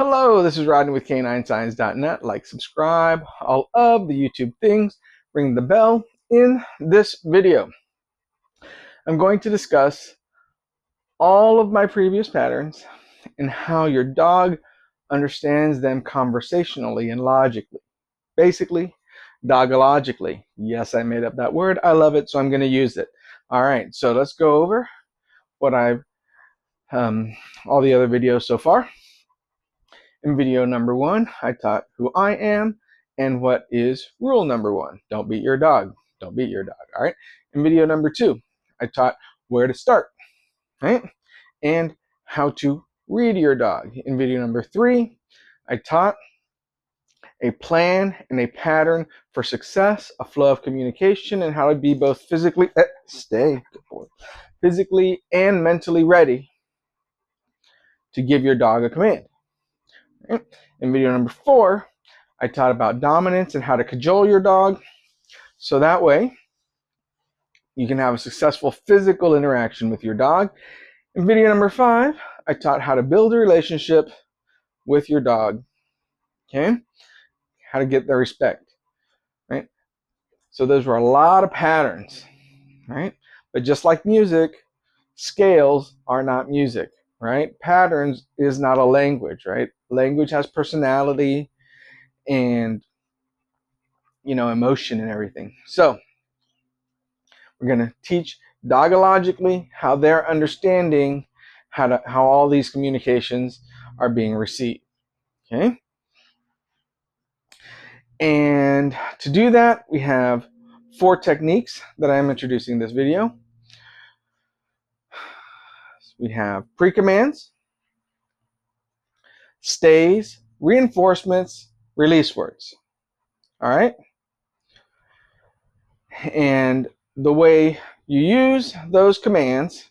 Hello, this is Rodney with k9Signs.net. Like, subscribe, all of the YouTube things. Ring the bell. In this video, I'm going to discuss all of my previous patterns and how your dog understands them conversationally and logically. Basically, dogologically. Yes, I made up that word. I love it, so I'm going to use it. All right, so let's go over what I've all the other videos so far. In video number 1, I taught who I am and what is rule number 1. Don't beat your dog. Don't beat your dog. All right. In video number 2, I taught where to start, right? And how to read your dog. In video number 3, I taught a plan and a pattern for success, a flow of communication, and how to be both physically physically and mentally ready to give your dog a command. In video number 4, I taught about dominance and how to cajole your dog, so that way you can have a successful physical interaction with your dog. In video number 5, I taught how to build a relationship with your dog, okay? How to get their respect, right? So those were a lot of patterns, right? But just like music, scales are not music, right? Patterns is not a language, right? Language has personality and emotion and everything. So we're going to teach dogologically how they're understanding how all these communications are being received. Okay. And to do that, we have 4 techniques that I'm introducing in this video. We have pre-commands, stays, reinforcements, release words. All right. And the way you use those commands,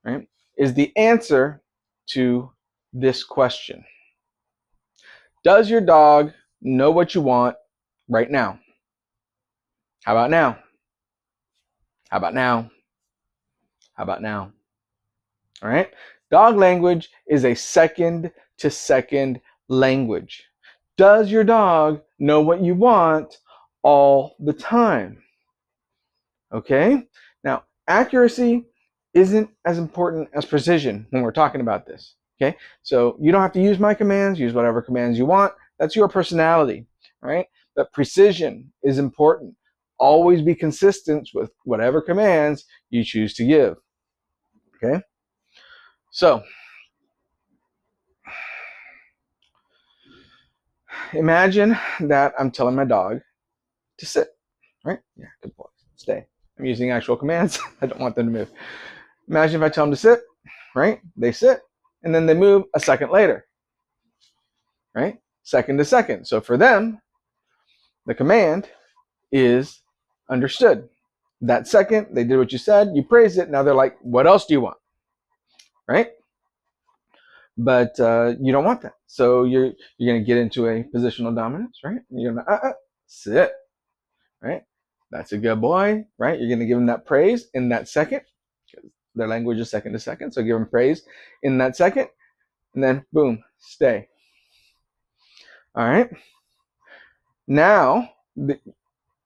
right, is the answer to this question. Does your dog know what you want right now? How about now? How about now? How about now? All right. Dog language is a second to second language. Does your dog know what you want all the time? Okay. Now, accuracy isn't as important as precision when we're talking about this. Okay. So you don't have to use my commands, use whatever commands you want. That's your personality, right? But precision is important. Always be consistent with whatever commands you choose to give. Okay. So imagine that I'm telling my dog to sit, right? Yeah, good boy. Stay. I'm using actual commands. I don't want them to move. Imagine if I tell them to sit, right? They sit, and then they move a second later, right? Second to second. So for them, the command is understood. That second, they did what you said, you praised it, now they're like, what else do you want, right? But you don't want that. So you're going to get into a positional dominance, right? You're going to sit, right? That's a good boy, right? You're going to give them that praise in that second, because their language is second to second. So give them praise in that second, and then boom, stay. All right. Now,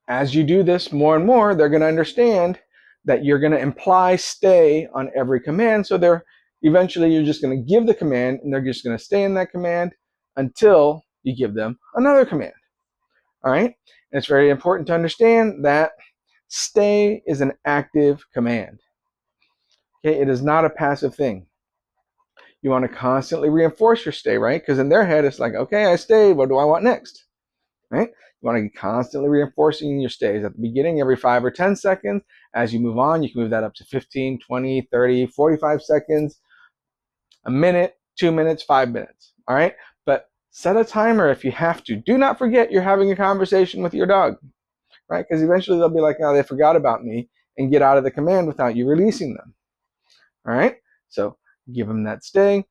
as you do this more and more, they're going to understand that you're going to imply stay on every command. So eventually you're just going to give the command, and they're just going to stay in that command until you give them another command. All right. And it's very important to understand that stay is an active command. Okay. It is not a passive thing. You want to constantly reinforce your stay, right? Because in their head, it's like, okay, I stayed. What do I want next? Right? You want to be constantly reinforcing your stays at the beginning, every 5 or 10 seconds. As you move on, you can move that up to 15, 20, 30, 45 seconds, a minute, 2 minutes, 5 minutes. All right. But set a timer if you have to. Do not forget you're having a conversation with your dog, right? Because eventually they'll be like, oh, they forgot about me, and get out of the command without you releasing them. All right. So give them that stay.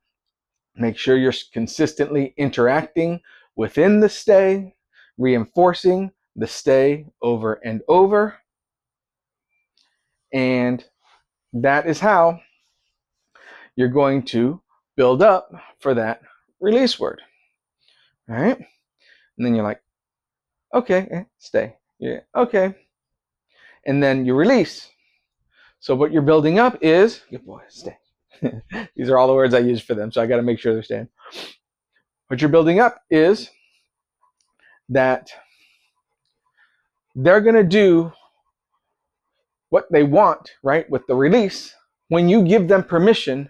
Make sure you're consistently interacting within the stay, reinforcing the stay over and over. And that is how you're going to build up for that release word. All right. And then you're like, okay, stay. Yeah, okay. And then you release. So what you're building up is, good boy, stay. These are all the words I use for them, so I got to make sure they're staying. What you're building up is that they're going to do what they want, right, with the release when you give them permission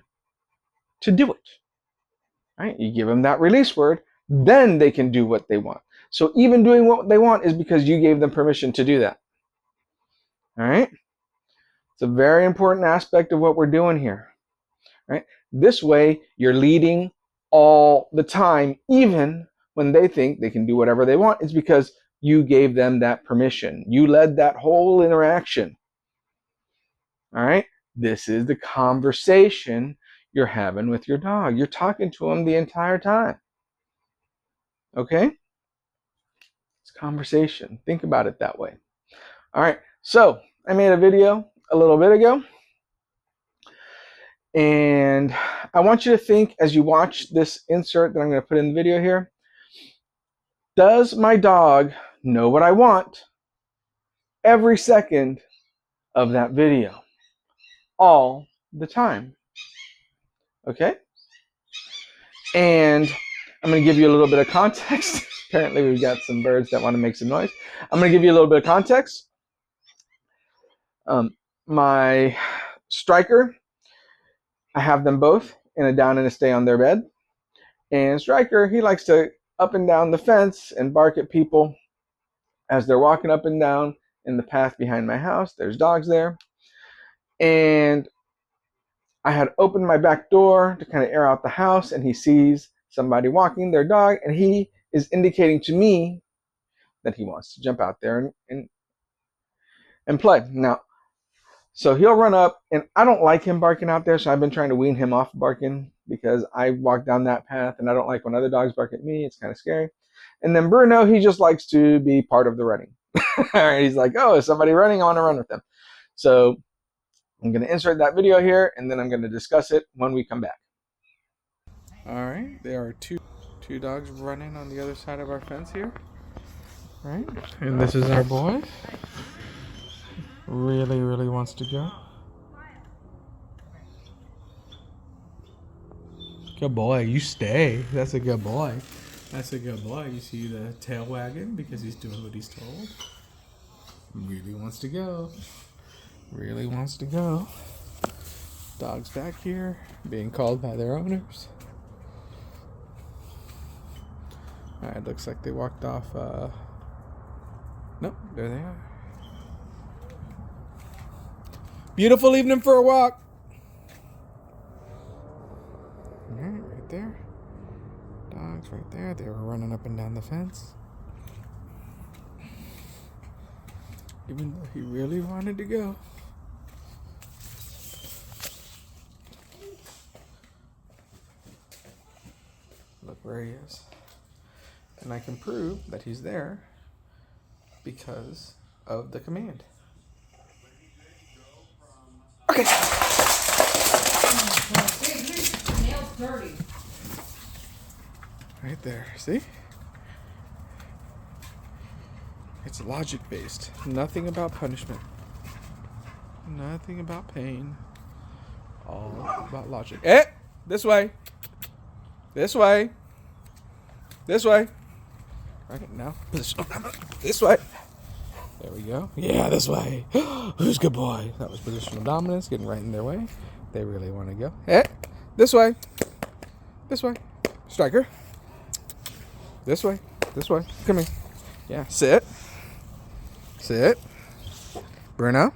to do it. Right? You give them that release word, then they can do what they want. So even doing what they want is because you gave them permission to do that. All right? It's a very important aspect of what we're doing here. Right? This way, you're leading all the time, even when they think they can do whatever they want. It's because you gave them that permission. You led that whole interaction. All right? This is the conversation you're having with your dog. You're talking to him the entire time. Okay? It's conversation. Think about it that way. All right. So I made a video a little bit ago. And I want you to think as you watch this insert that I'm going to put in the video here. Does my dog know what I want every second of that video? All the time. Okay? And I'm going to give you a little bit of context. Apparently we've got some birds that want to make some noise. I'm going to give you a little bit of context. My Striker, I have them both in a down and a stay on their bed. And Striker, he likes to up and down the fence and bark at people as they're walking up and down in the path behind my house. There's dogs there. And I had opened my back door to kind of air out the house, and he sees somebody walking their dog, and he is indicating to me that he wants to jump out there and play. Now, so he'll run up, and I don't like him barking out there, so I've been trying to wean him off barking because I walk down that path, and I don't like when other dogs bark at me. It's kind of scary. And then Bruno, he just likes to be part of the running. He's like, oh, is somebody running? I want to run with them. So I'm going to insert that video here, and then I'm going to discuss it when we come back. All right, there are two dogs running on the other side of our fence here. Right, and this is our boy. Really wants to go. Good boy, you stay. That's a good boy. That's a good boy. You see the tail wagging because he's doing what he's told. Really wants to go. Really wants to go. Dogs back here being called by their owners. Alright, looks like they walked off. Nope, there they are. Beautiful evening for a walk. Alright, right there. Dogs right there. They were running up and down the fence. Even though he really wanted to go. Look where he is. And I can prove that he's there because of the command. Okay. Nail's dirty. Right there, see? It's logic based. Nothing about punishment. Nothing about pain. All about logic. Eh! This way. This way. This way. Right now. This way. There we go. Yeah, this way. Who's good boy? That was positional dominance, getting right in their way. They really want to go. Eh! This way. This way. Striker. This way. This way. Come here. Yeah, sit. Sit. Bruno.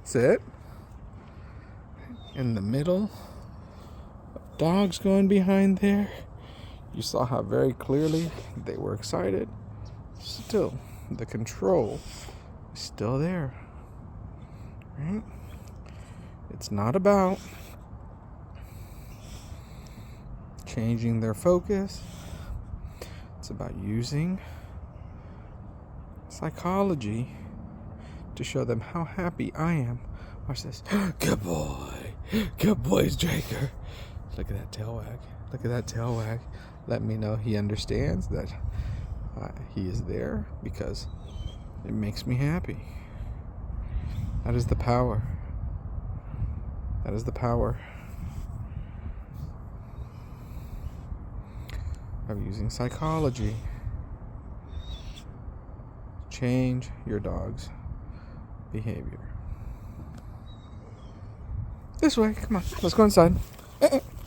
Sit. In the middle. Dogs going behind there. You saw how very clearly they were excited. Still, the control is still there. Right? It's not about changing their focus. It's about using psychology to show them how happy I am. Watch this. Good boy. Good boy, Striker. Look at that tail wag. Look at that tail wag. Let me know he understands that he is there because it makes me happy. That is the power. That is the power of using psychology to change your dog's behavior. This way, come on. Let's go inside.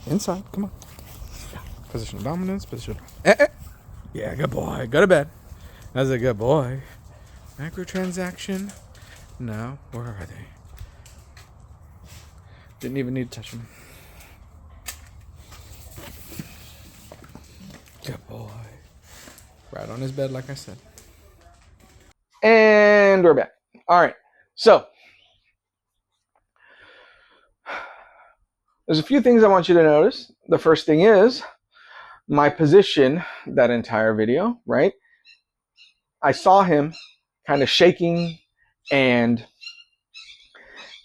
Inside, come on. Position of dominance, position of... Yeah, good boy. Go to bed. That's a good boy. Microtransaction. No, where are they? Didn't even need to touch them. Good boy. Right on his bed, like I said. And we're back. All right. So, there's a few things I want you to notice. The first thing is my position that entire video, right? I saw him kind of shaking and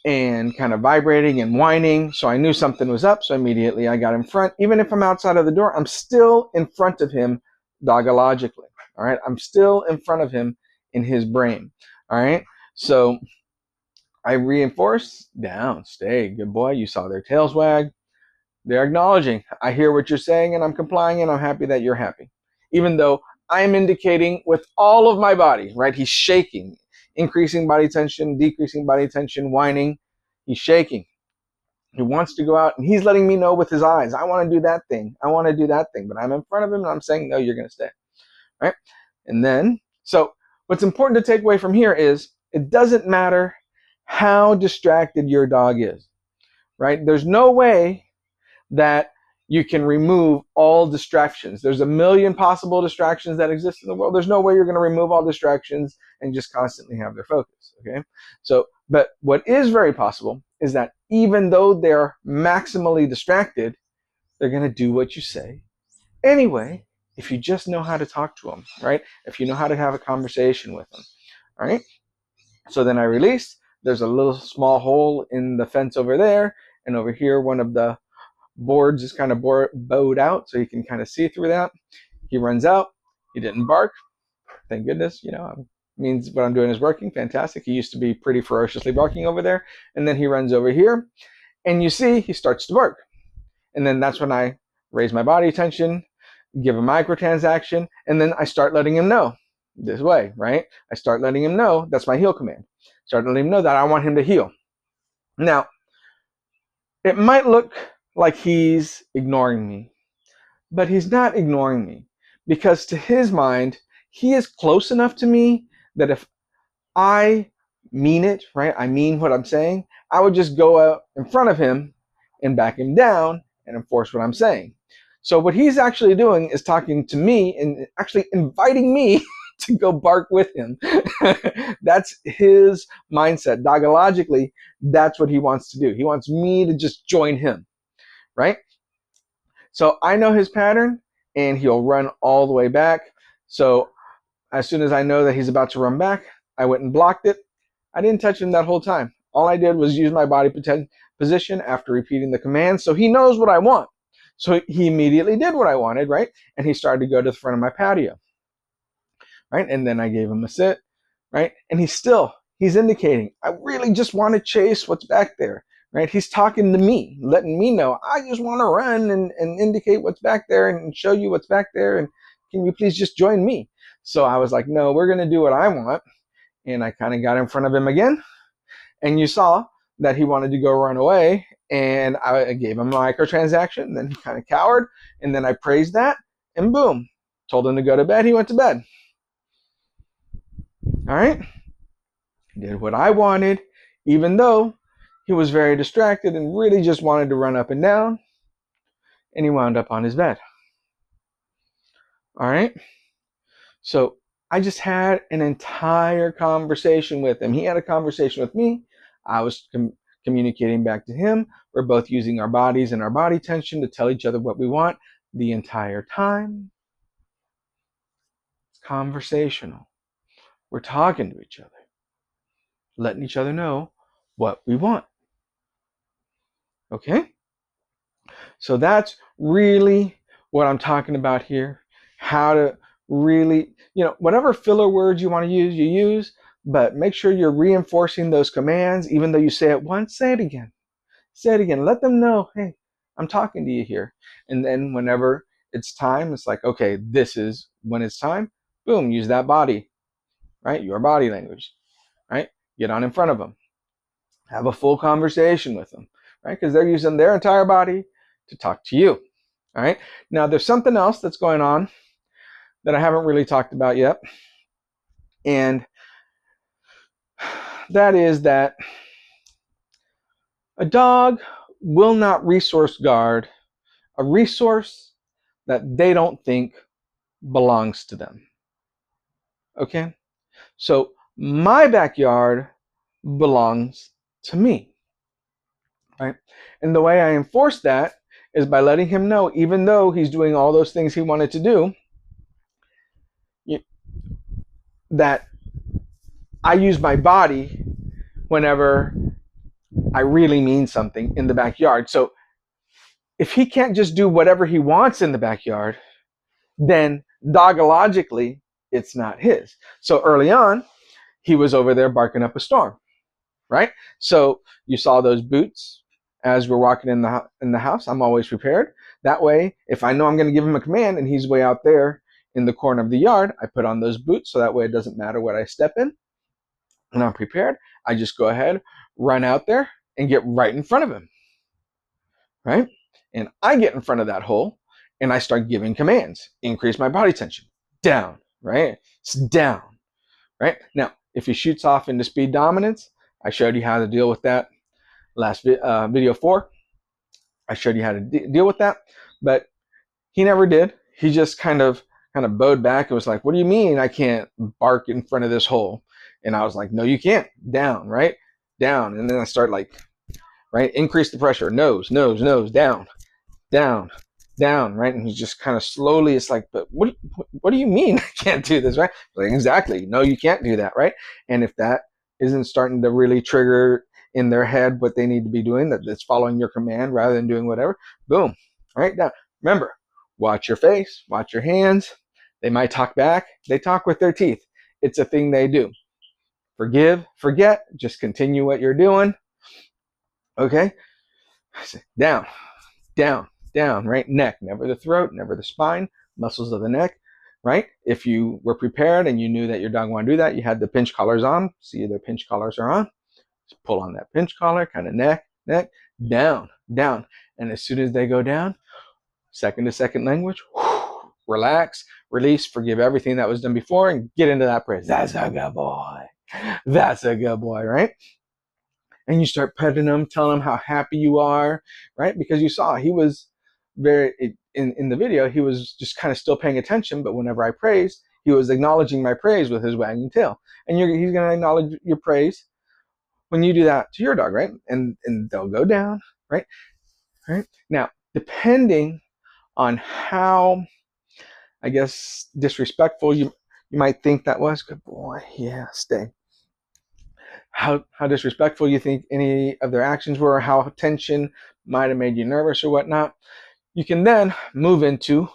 kind of vibrating and whining. So I knew something was up. So immediately I got in front. Even if I'm outside of the door, I'm still in front of him dogologically. All right. I'm still in front of him in his brain. All right. So I reinforce down, stay, good boy. You saw their tails wag. They're acknowledging, I hear what you're saying and I'm complying and I'm happy that you're happy. Even though I'm indicating with all of my body, right? He's shaking, increasing body tension, decreasing body tension, whining. He's shaking. He wants to go out and he's letting me know with his eyes, I want to do that thing. I want to do that thing. But I'm in front of him and I'm saying, no, you're going to stay. Right? And then, so what's important to take away from here is it doesn't matter how distracted your dog is, right? There's no way that you can remove all distractions. There's a million possible distractions that exist in the world. There's no way you're going to remove all distractions and just constantly have their focus, okay? So, but what is very possible is that even though they're maximally distracted, they're going to do what you say anyway, if you just know how to talk to them, right? If you know how to have a conversation with them, all right? So then I release. There's a little small hole in the fence over there, and over here, one of the boards is kind of bowed out, so you can kind of see through that. He runs out. He didn't bark. Thank goodness. You know, means what I'm doing is working. Fantastic. He used to be pretty ferociously barking over there, and then he runs over here, and you see he starts to bark. And then that's when I raise my body tension, give a microtransaction, and then I start letting him know this way, right? I start letting him know, that's my heal command. Start letting him know that I want him to heal. Now, it might look like he's ignoring me, but he's not ignoring me because to his mind, he is close enough to me that if I mean it, right? I mean what I'm saying, I would just go out in front of him and back him down and enforce what I'm saying. So what he's actually doing is talking to me and actually inviting me to go bark with him. That's his mindset. Dogologically, that's what he wants to do. He wants me to just join him, right? So I know his pattern and he'll run all the way back. So as soon as I know that he's about to run back, I went and blocked it. I didn't touch him that whole time. All I did was use my body position after repeating the command. So he knows what I want. So he immediately did what I wanted, right? And he started to go to the front of my patio, right? And then I gave him a sit, right? And he's indicating, I really just want to chase what's back there, right? He's talking to me, letting me know, I just want to run and indicate what's back there and show you what's back there. And can you please just join me? So I was like, no, we're going to do what I want. And I kind of got in front of him again. And you saw that he wanted to go run away. And I gave him a microtransaction. Then he kind of cowered. And then I praised that. And boom, told him to go to bed. He went to bed. All right. He did what I wanted, even though he was very distracted and really just wanted to run up and down. And he wound up on his bed. All right. So I just had an entire conversation with him. He had a conversation with me. I was communicating back to him. We're both using our bodies and our body tension to tell each other what we want the entire time. It's conversational. We're talking to each other, letting each other know what we want. Okay? So that's really what I'm talking about here. How to really, whatever filler words you want to use, you use, but make sure you're reinforcing those commands. Even though you say it once, say it again. Say it again. Let them know, hey, I'm talking to you here. And then whenever it's time, it's like, okay, this is when it's time. Boom, use that body, right? Your body language, right? Get on in front of them. Have a full conversation with them, right? Because they're using their entire body to talk to you. All right. Now, there's something else that's going on that I haven't really talked about yet. And that is that a dog will not resource guard a resource that they don't think belongs to them. Okay? So my backyard belongs to me. Right? And the way I enforce that is by letting him know, even though he's doing all those things he wanted to do, that I use my body whenever I really mean something in the backyard. So if he can't just do whatever he wants in the backyard, then dogologically, it's not his. So early on, he was over there barking up a storm, right? So you saw those boots as we're walking in the house. I'm always prepared. That way, if I know I'm going to give him a command and he's way out there in the corner of the yard, I put on those boots so that way it doesn't matter what I step in. And I'm prepared. I just go ahead, run out there, and get right in front of him, right? And I get in front of that hole and I start giving commands. Increase my body tension. Down, right? It's down, right? Now, if he shoots off into speed dominance, I showed you how to deal with that last video 4. I showed you how to deal with that, but he never did. He just kind of bowed back and was like, what do you mean I can't bark in front of this hole? And I was like, no, you can't. Down, right? Down. And then I start like, right? Increase the pressure. Nose, nose, nose, down, down, down, right? And he's just kind of slowly, it's like, but what do you mean I can't do this, right? Like, exactly. No, you can't do that, right? And if that isn't starting to really trigger in their head what they need to be doing, that it's following your command rather than doing whatever, boom, right down. Remember, watch your face, watch your hands. They might talk back. They talk with their teeth. It's a thing they do. Forgive, forget, just continue what you're doing. Okay? Down, down, down, right? Neck, never the throat, never the spine, muscles of the neck, right? If you were prepared and you knew that your dog wanted to do that, you had the pinch collars on. See, the pinch collars are on. Just pull on that pinch collar, kind of neck, down, down. And as soon as they go down, second to second language, relax, release, forgive everything that was done before, and get into that praise. That's a good boy. That's a good boy, right? And you start petting him, telling him how happy you are, right? Because you saw he was very, in the video, he was just kind of still paying attention, but whenever I praised, he was acknowledging my praise with his wagging tail. And he's going to acknowledge your praise when you do that to your dog, right? And they'll go down, right? Right? Now, depending on how, I guess, disrespectful you might think that was, good boy, yeah, stay. How disrespectful you think any of their actions were, how tension might have made you nervous or whatnot, you can then move into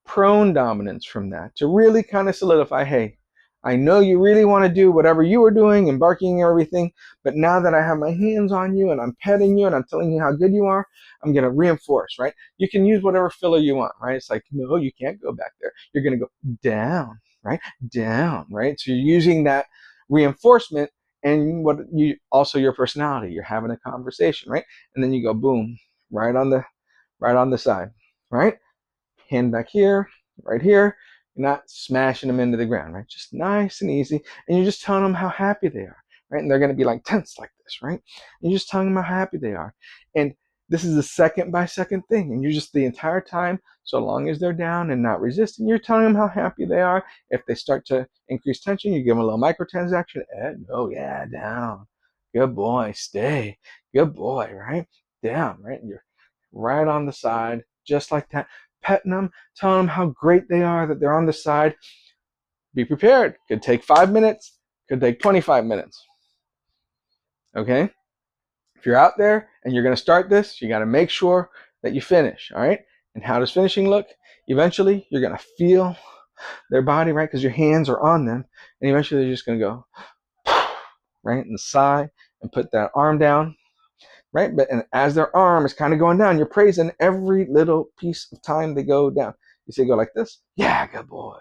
prone dominance from that to really kind of solidify, hey, I know you really want to do whatever you were doing and barking and everything, but now that I have my hands on you and I'm petting you and I'm telling you how good you are, I'm going to reinforce, right? You can use whatever filler you want, right? It's like, no, you can't go back there. You're going to go down, right? Down, right? So you're using that reinforcement and what you also your personality. You're having a conversation, right? And then you go boom, right on the side, right? Hand back here, right here. You're not smashing them into the ground, right? Just nice and easy. And you're just telling them how happy they are, right? And they're going to be like tense like this, right? And you're just telling them how happy they are. And this is a second by second thing. And you're just the entire time, so long as they're down and not resisting, you're telling them how happy they are. If they start to increase tension, you give them a little microtransaction. Oh, yeah, down. Good boy, stay. Good boy, right? Down, right? And you're right on the side, just like that. Petting them, telling them how great they are, that they're on the side. Be prepared. Could take 5 minutes, could take 25 minutes. Okay? If you're out there and you're going to start this, you got to make sure that you finish, all right? And how does finishing look? Eventually, you're going to feel their body, right? Because your hands are on them. And eventually, they're just going to go, right? And sigh and put that arm down, right? But and as their arm is kind of going down, you're praising every little piece of time they go down. You say, go like this. Yeah, good boy.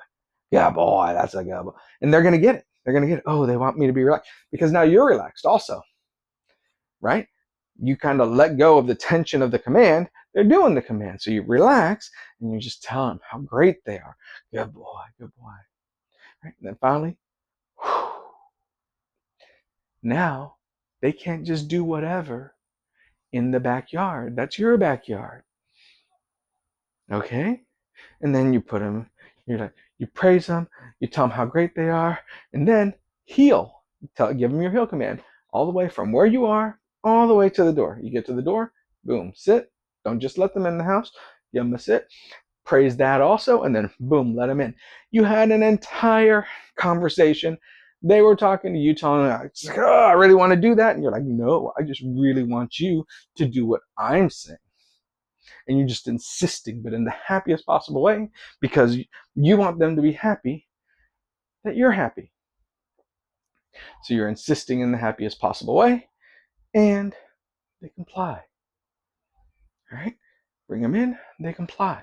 Yeah, boy, that's a good boy. And they're going to get it. They're going to get it. Oh, they want me to be relaxed. Because now you're relaxed also, right? You kind of let go of the tension of the command. They're doing the command. So you relax and you just tell them how great they are. Good boy, good boy. Right? And then finally, whew, now they can't just do whatever in the backyard. That's your backyard. Okay? And then you put them, you praise them, you tell them how great they are, and then heel. Give them your heel command all the way from where you are all the way to the door. You get to the door, boom, sit. Don't just let them in the house. Give them a sit. Praise that also, and then boom, let them in. You had an entire conversation. They were talking to you, telling them, I really want to do that. And you're like, no, I just really want you to do what I'm saying. And you're just insisting, but in the happiest possible way, because you want them to be happy that you're happy. So you're insisting in the happiest possible way, and they comply. All right? Bring them in, they comply.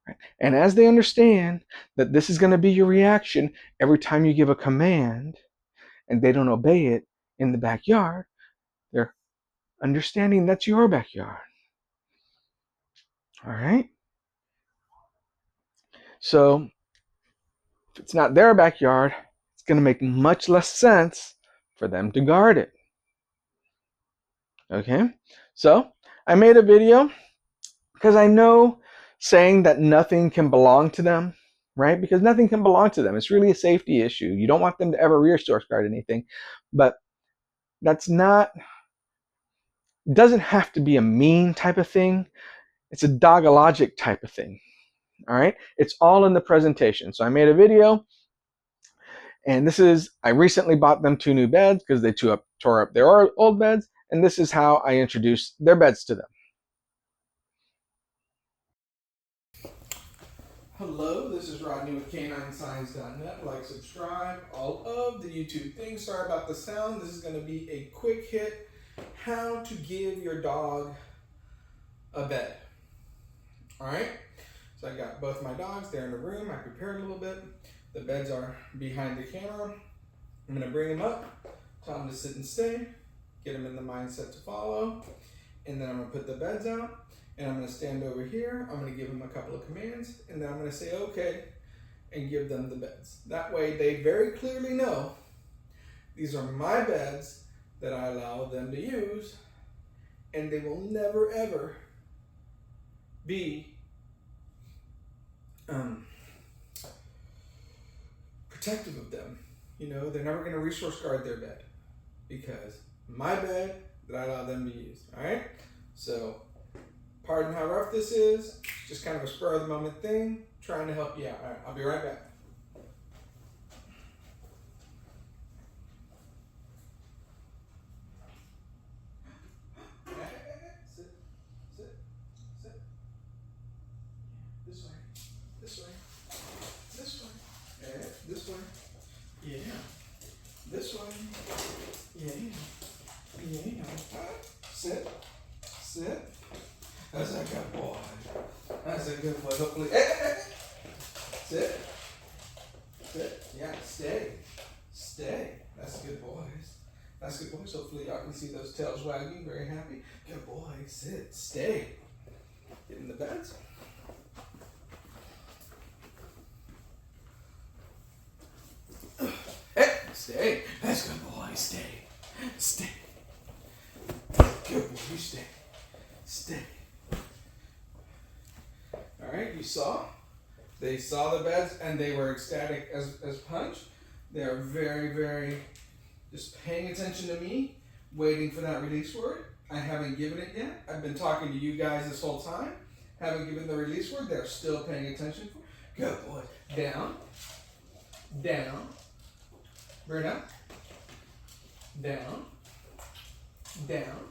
Right? And as they understand that this is going to be your reaction every time you give a command and they don't obey it in the backyard, they're understanding that's your backyard. All right? So if it's not their backyard, it's going to make much less sense for them to guard it. Okay? So I made a video because I know saying that nothing can belong to them, right? Because nothing can belong to them. It's really a safety issue. You don't want them to ever resource guard anything. But that's not, it doesn't have to be a mean type of thing. It's a dogologic type of thing. All right? It's all in the presentation. So I made a video, and I recently bought them 2 new beds because they tore up their old beds, and this is how I introduced their beds to them. Hello, this is Rodney with k9Signs.net. Like, subscribe, all of the YouTube things. Sorry about the sound. This is going to be a quick hit. How to give your dog a bed. All right. So I got both my dogs. They're in the room. I prepared a little bit. The beds are behind the camera. I'm going to bring them up, tell them to sit and stay, get them in the mindset to follow, and then I'm going to put the beds out, and I'm going to stand over here. I'm going to give them a couple of commands, and then I'm going to say okay and give them the beds. That way they very clearly know these are my beds that I allow them to use, and they will never ever be protective of them. You know, they're never going to resource guard their bed because my bed that I allow them to use. All right. So, pardon how rough this is. Just kind of a spur of the moment thing. Trying to help you out. All right. I'll be right back. Sit. Sit. Sit. This way. This way. This way. Yeah. This way. Yeah. This way. Yeah. Yeah. Sit. Sit. That's a good boy. That's a good boy. Hopefully. Sit. Sit. Yeah. Stay. Stay. That's good boys. That's good boys. Hopefully y'all can see those tails wagging. Very happy. Good boy. Sit. Stay. Get in the beds. Hey. Stay. That's good boy. Stay. Stay. Good boy. You stay. Stay. All right. You saw. They saw the beds and they were ecstatic as punch. They are very, very just paying attention to me, waiting for that release word. I haven't given it yet. I've been talking to you guys this whole time. Haven't given the release word. They're still paying attention. Good boy. Down. Down. Bring it up. Down. Down.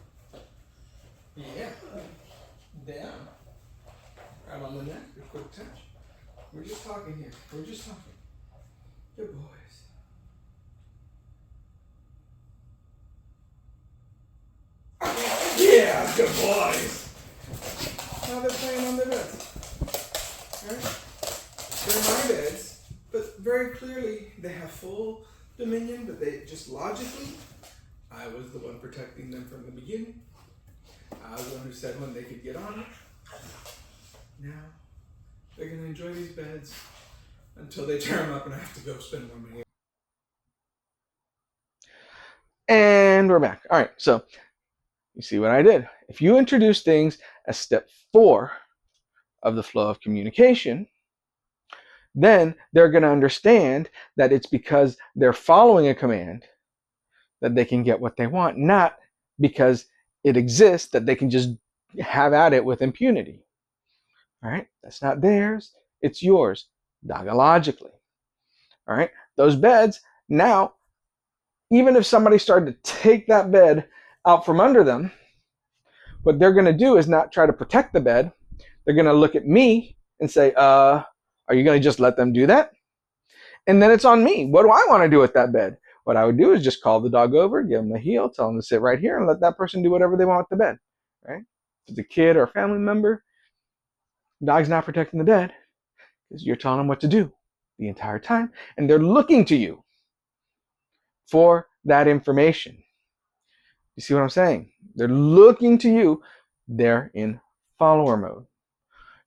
Yeah. Down. Right on the neck. A quick touch. We're just talking here. We're just talking. Good boys. Yeah, good boys. Now they're playing on their beds. Right? They're my beds, but very clearly they have full dominion, but they just logically, I was the one protecting them from the beginning. I was the one who said when they could get on it. Now they're going to enjoy these beds until they tear them up and I have to go spend more money. And we're back. All right, so you see what I did. If you introduce things as step 4 of the flow of communication, then they're going to understand that it's because they're following a command that they can get what they want, not because it exists that they can just have at it with impunity. All right, that's not theirs, it's yours, dogologically. All right, those beds now, even if somebody started to take that bed out from under them, what they're going to do is not try to protect the bed. They're going to look at me and say, are you going to just let them do that? And then it's on me. What do I want to do with that bed? What I would do is just call the dog over, give them a heel, tell them to sit right here, and let that person do whatever they want with the bed. Right? If it's a kid or a family member, the dog's not protecting the bed because you're telling them what to do the entire time, and they're looking to you for that information. You see what I'm saying? They're looking to you. They're in follower mode.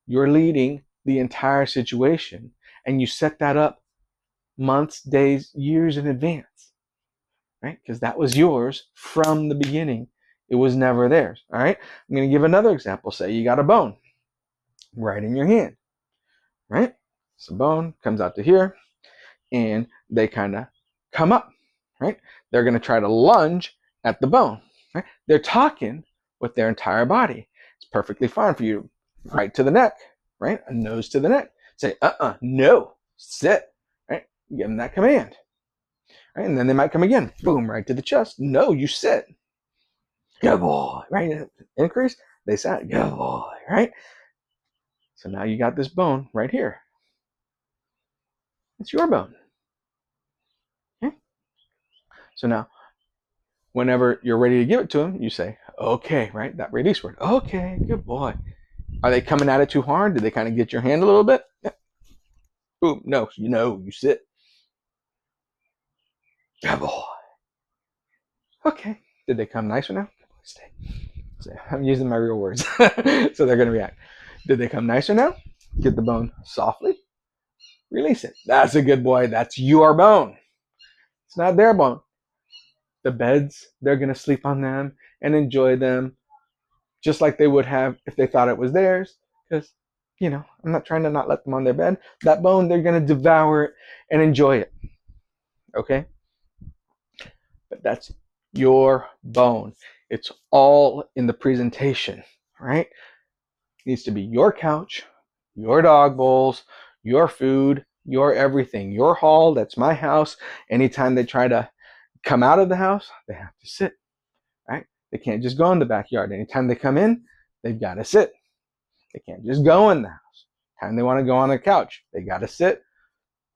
You're leading the entire situation, and you set that up months, days, years in advance, right? Because that was yours from the beginning. It was never theirs, all right? I'm going to give another example. Say you got a bone right in your hand, right? So bone comes out to here, and they kind of come up, right? They're going to try to lunge at the bone, right? They're talking with their entire body. It's perfectly fine for you right to the neck, right? A nose to the neck. Say, no, sit, right? Give them that command, right? And then they might come again, boom, right to the chest. No, you sit. Good boy, right? Increase, they sat, good boy, right? So now you got this bone right here. It's your bone. Okay? So now, whenever you're ready to give it to them, you say, okay, right? That release word. Okay, good boy. Are they coming at it too hard? Did they kind of get your hand a little bit? Yeah. Boom, no, you sit. Good boy. Okay. Did they come nicer now? Stay. I'm using my real words, so they're going to react. Did they come nicer now? Get the bone softly. Release it. That's a good boy. That's your bone. It's not their bone. The beds, they're going to sleep on them and enjoy them just like they would have if they thought it was theirs. Because, I'm not trying to not let them on their bed. That bone, they're going to devour it and enjoy it. Okay? But that's your bone. It's all in the presentation, right? It needs to be your couch, your dog bowls, your food, your everything, your hall. That's my house. Anytime they try to come out of the house, they have to sit, right? They can't just go in the backyard. Anytime they come in, they've got to sit. They can't just go in the house. Anytime they want to go on the couch, they got to sit.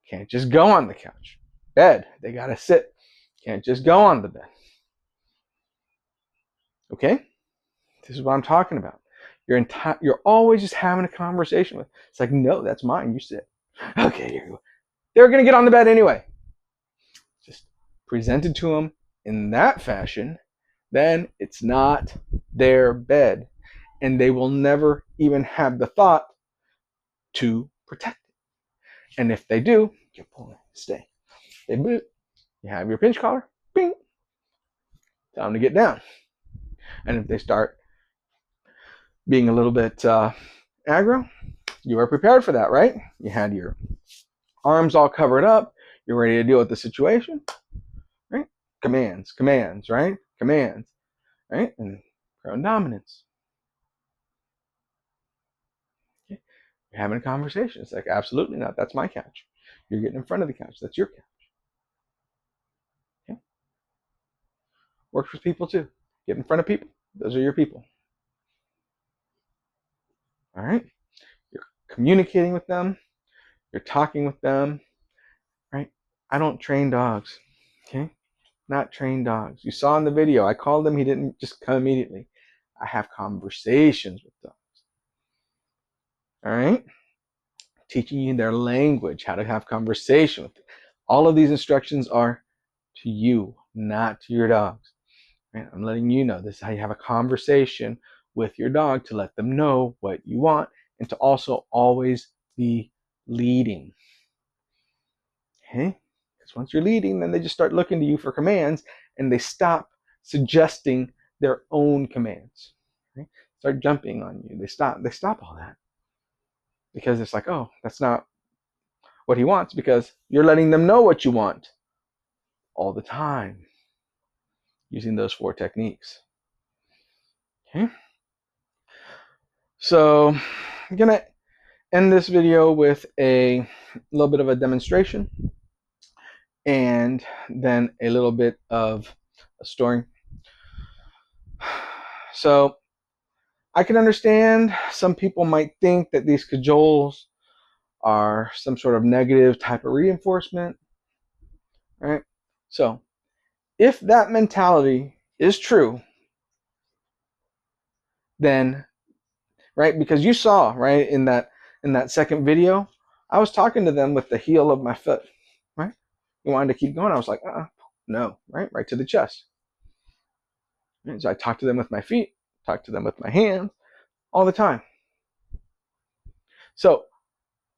Can't just go on the couch. Bed, they got to sit. Can't just go on the bed. Okay? This is what I'm talking about. You're always just having a conversation with. It's like, no, that's mine. You sit. Okay, here you go. They're going to get on the bed anyway. Just present it to them in that fashion, then it's not their bed. And they will never even have the thought to protect it. And if they do, you pull it, stay. They boot. You have your pinch collar. Bing. Tell them to get down. And if they start being a little bit aggro, you are prepared for that, right? You had your arms all covered up. You're ready to deal with the situation, right? Commands, right? Commands, right? And prone dominance. Okay. You're having a conversation. It's like, absolutely not. That's my couch. You're getting in front of the couch. That's your couch. Okay. Works with people too. Get in front of people. Those are your people. All right? You're communicating with them, you're talking with them, right? I don't train dogs, okay? Not trained dogs. You saw in the video, I called him, he didn't just come immediately. I have conversations with dogs. All right? Teaching you their language, how to have conversation with them. All of these instructions are to you, not to your dogs. Right? I'm letting you know this is how you have a conversation with your dog to let them know what you want and to also always be leading. Okay? Because once you're leading, then they just start looking to you for commands and they stop suggesting their own commands. Right? Start jumping on you. They stop all that. Because it's like, oh, that's not what he wants, because you're letting them know what you want all the time using those 4 techniques. Okay? So I'm going to end this video with a little bit of a demonstration and then a little bit of a story. So I can understand some people might think that these cajoles are some sort of negative type of reinforcement, right? So if that mentality is true, then, right, because you saw, right, in that second video, I was talking to them with the heel of my foot, right? You wanted to keep going. I was like, no, right to the chest. And so I talk to them with my feet, talk to them with my hands all the time. So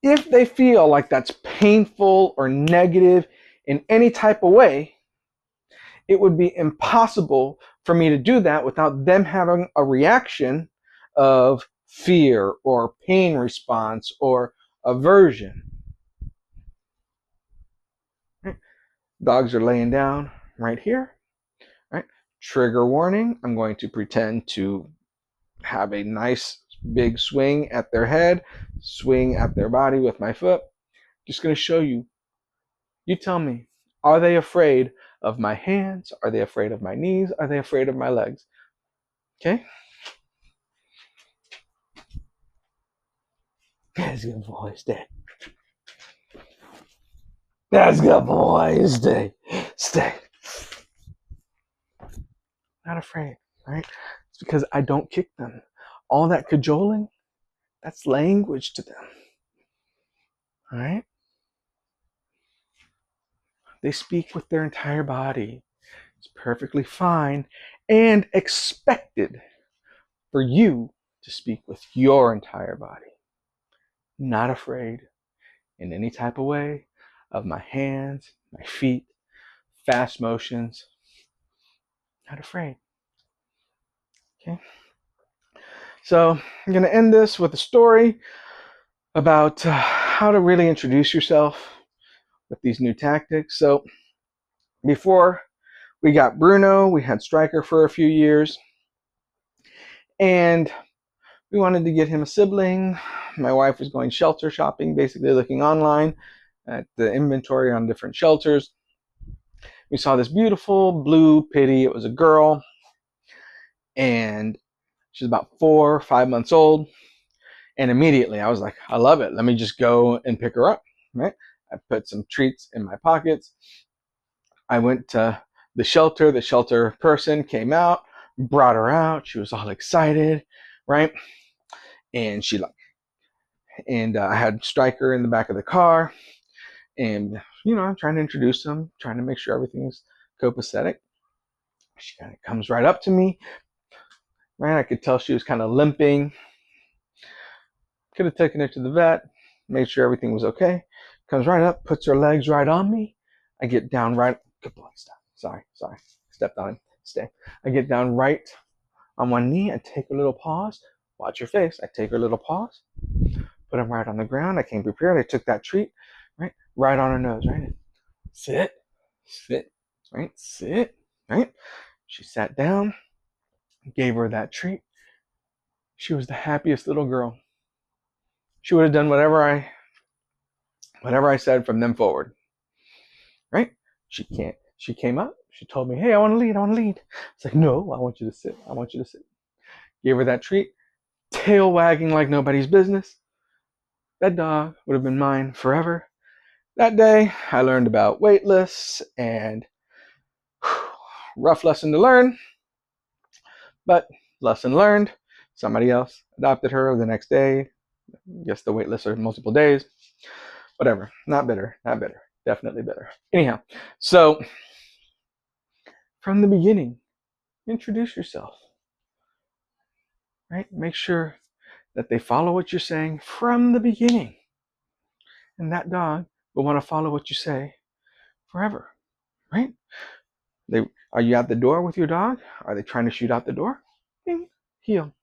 if they feel like that's painful or negative in any type of way, it would be impossible for me to do that without them having a reaction of fear or pain response or aversion. Right? Dogs are laying down right here. Right? Trigger warning. I'm going to pretend to have a nice big swing at their head, swing at their body with my foot. Just going to show you. You tell me, are they afraid of my hands? Are they afraid of my knees? Are they afraid of my legs? Okay? That's good, boy. Stay. That's good, boy. Stay. Stay. Not afraid, right? It's because I don't kick them. All that cajoling, that's language to them. All right? They speak with their entire body. It's perfectly fine and expected for you to speak with your entire body. Not afraid in any type of way of my hands, my feet, fast motions. Not afraid. Okay? So I'm going to end this with a story about how to really introduce yourself with these new tactics. So before we got Bruno, we had Striker for a few years, and we wanted to get him a sibling. My wife was going shelter shopping, basically looking online at the inventory on different shelters. We saw this beautiful blue pitty. It was a girl, and she's about 4 or 5 months old. And immediately I was like, I love it. Let me just go and pick her up, right? I put some treats in my pockets. I went to the shelter. The shelter person came out, brought her out. She was all excited, right? And I had Striker in the back of the car, and I'm trying to introduce them, trying to make sure everything's copacetic. She kind of comes right up to me, right? I could tell she was kind of limping. Could have taken her to the vet, made sure everything was okay. Comes right up, puts her legs right on me. I get down right. Good boy, stop. Sorry. Stepped on him. Stay. I get down right on one knee and take a little pause. Watch your face. I take her little paws, put him right on the ground. I came prepared. I took that treat, right on her nose, right? Sit, right? Sit, right? She sat down, gave her that treat. She was the happiest little girl. She would have done whatever I said from then forward, right? She came up. She told me, hey, I want to lead. It's like, no, I want you to sit. Gave her that treat. tail wagging like nobody's business, that dog would have been mine forever. That day, I learned about wait lists and rough lesson to learn, but lesson learned. Somebody else adopted her the next day. Guess the wait lists are multiple days. Whatever. Not bitter. Not bitter. Definitely bitter. Anyhow, so from the beginning, introduce yourself. Right? Make sure that they follow what you're saying from the beginning. And that dog will want to follow what you say forever. Right? Are you at the door with your dog? Are they trying to shoot out the door? Heel.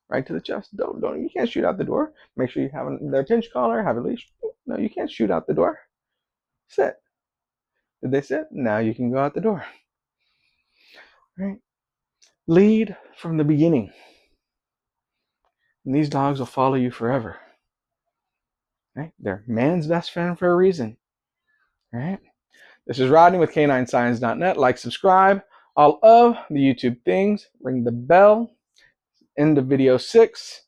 Right to the chest. Don't. You can't shoot out the door. Make sure you have their pinch collar, have a leash. No, you can't shoot out the door. Sit. Did they sit? Now you can go out the door. Right? Lead from the beginning. And these dogs will follow you forever. Right? They're man's best friend for a reason. Right? This is Rodney with k9Signs.net. Like, subscribe, all of the YouTube things. Ring the bell. End of video 6.